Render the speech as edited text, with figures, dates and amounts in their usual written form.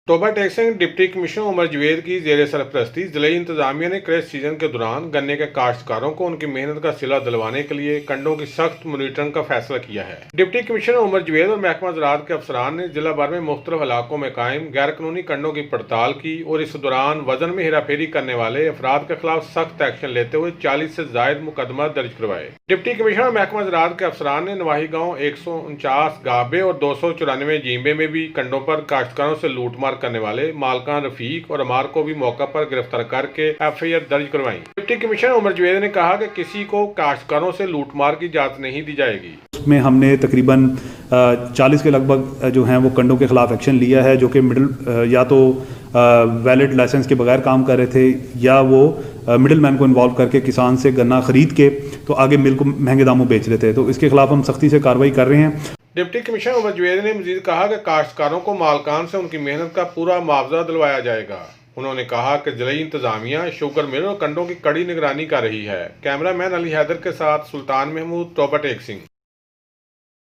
Toba Tek Singh deputy commissioner Umar Javed की जेर सरपरस्ती जिले इंतजामिया ने क्रैश सीजन के दौरान गन्ने के काश्तकारों को उनकी मेहनत का सिला दिलवाने के लिए कंडों की सख्त मॉनिटरिंग का फैसला किया है। डिप्टी कमिश्नर उमर जवेद और महकमा ज़राअत के अफसरान ने जिला भर में मुख्तलिफ इलाकों में कायम गैर कानूनी कंडों की पड़ताल की और इस दौरान वजन में हेराफेरी करने वाले अफराद के खिलाफ सख्त एक्शन लेते हुए 40 से जायद मुकदमा दर्ज करवाए। डिप्टी कमिश्नर महकमा ज़राअत के अफसरान ने नवाही गाँव 149 गाबे और 294 जींबे में भी कंडों पर काश्तकारों से लूटमार करने वाले मालकान रफीक और अमार को भी मौका पर गिरफ्तार करके FIR दर्ज करवाई। डिप्टी कमिश्नर उमर जवेद ने कहा कि किसी को काश्तकारों से लूटमार की इजाजत नहीं दी जाएगी। उसमें हमने तकरीबन 40 के लगभग जो हैं वो कंडों के खिलाफ एक्शन लिया है, जो कि मिडिल या तो वैलिड लाइसेंस के बगैर काम कर रहे थे या वो मिडिल मैन को इन्वॉल्व करके किसान से गन्ना खरीद के तो आगे मिल को महंगे दामों बेच रहे थे। तो इसके खिलाफ हम सख्ती से कार्रवाई कर रहे हैं। डिप्टी कमिश्नर उमर जवेद ने मजीद कहा कि काश्तकारों को मालकान से उनकी मेहनत का पूरा मुआवजा दिलवाया जाएगा। उन्होंने कहा कि जिले इंतजामिया शुगर मिल और कंडों की कड़ी निगरानी कर रही है। कैमरामैन अली हैदर के साथ सुल्तान महमूद, टोबा टेक्सिंग।